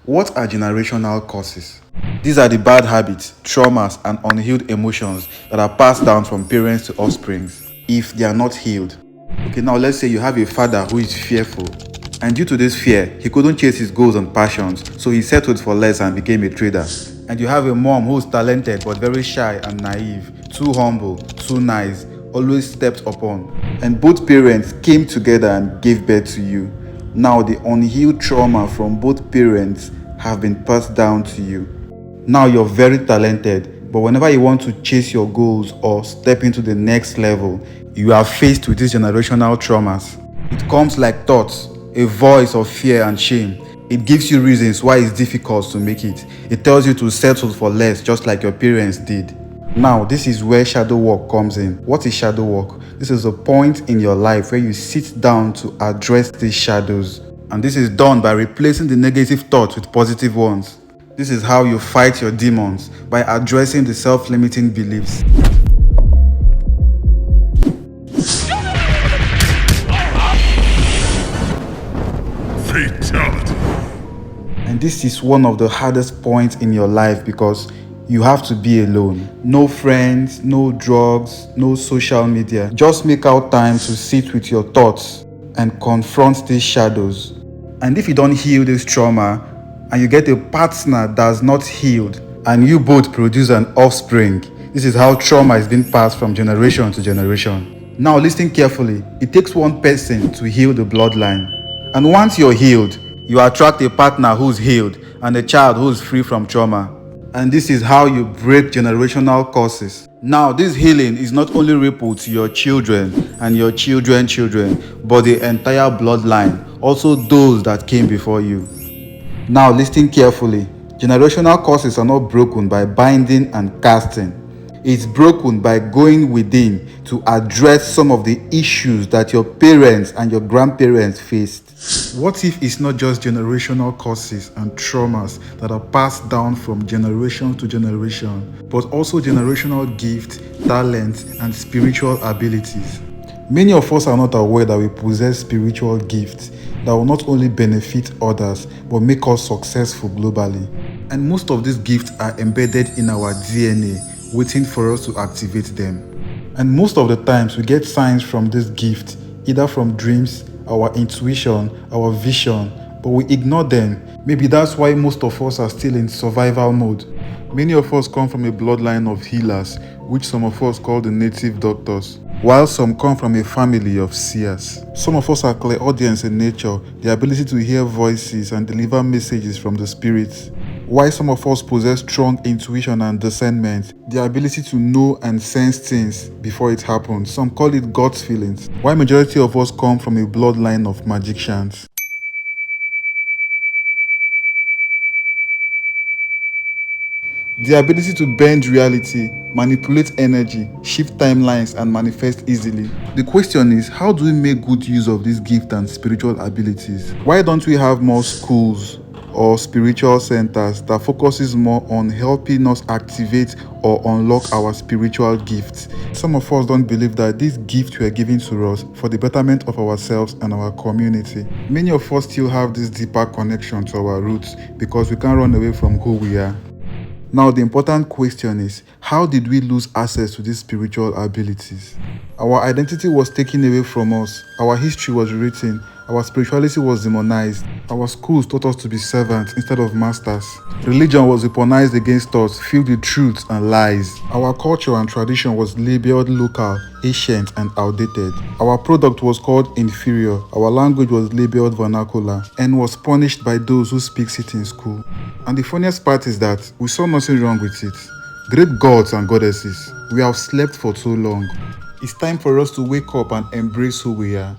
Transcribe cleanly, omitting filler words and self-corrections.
What are generational causes? These are the bad habits, traumas, and unhealed emotions that are passed down from parents to offsprings if they are not healed. Okay, now let's say you have a father who is fearful, and due to this fear, he couldn't chase his goals and passions, so he settled for less and became a trader. And you have a mom who is talented but very shy and naive, too humble, too nice, always stepped upon. And both parents came together and gave birth to you. Now the unhealed trauma from both parents have been passed down to you. Now you're very talented, but whenever you want to chase your goals or step into the next level, you are faced with these generational traumas. It comes like thoughts, a voice of fear and shame. It gives you reasons why it's difficult to make it. It tells you to settle for less, just like your parents did. Now, this is where shadow work comes in. What is shadow work? This is a point in your life where you sit down to address these shadows. And this is done by replacing the negative thoughts with positive ones. This is how you fight your demons, by addressing the self-limiting beliefs. Fatality. And this is one of the hardest points in your life because you have to be alone. No friends, no drugs, no social media. Just make out time to sit with your thoughts and confront these shadows. And if you don't heal this trauma and you get a partner that's not healed and you both produce an offspring, this is how trauma is being passed from generation to generation. Now listen carefully. It takes one person to heal the bloodline. And once you're healed, you attract a partner who's healed and a child who's free from trauma. And this is how you break generational curses. Now, this healing is not only rippled to your children and your children's children, but the entire bloodline, also those that came before you. Now, listen carefully. Generational curses are not broken by binding and casting. It's broken by going within to address some of the issues that your parents and your grandparents faced. What if it's not just generational causes and traumas that are passed down from generation to generation, but also generational gifts, talents, and spiritual abilities? Many of us are not aware that we possess spiritual gifts that will not only benefit others, but make us successful globally. And most of these gifts are embedded in our DNA, waiting for us to activate them. And most of the times we get signs from this gift, either from dreams, our intuition, our vision, but we ignore them. Maybe that's why most of us are still in survival mode. Many of us come from a bloodline of healers, which some of us call the native doctors, while some come from a family of seers. Some of us are clairaudience in nature, the ability to hear voices and deliver messages from the spirits. While some of us possess strong intuition and discernment, the ability to know and sense things before it happens. Some call it God's feelings. While majority of us come from a bloodline of magicians. The ability to bend reality, manipulate energy, shift timelines, and manifest easily. The question is, how do we make good use of these gifts and spiritual abilities? Why don't we have more schools or spiritual centers that focuses more on helping us activate or unlock our spiritual gifts? Some of us don't believe that these gifts were given to us for the betterment of ourselves and our community. Many of us still have this deeper connection to our roots because we can't run away from who we are. Now, the important question is, how did we lose access to these spiritual abilities? Our identity was taken away from us, our history was rewritten, our spirituality was demonized, our schools taught us to be servants instead of masters. Religion was weaponized against us, filled with truths and lies. Our culture and tradition was labeled local, ancient, and outdated. Our product was called inferior, our language was labeled vernacular, and was punished by those who speak it in school. And the funniest part is that we saw nothing wrong with it. Great gods and goddesses, we have slept for too long. It's time for us to wake up and embrace who we are.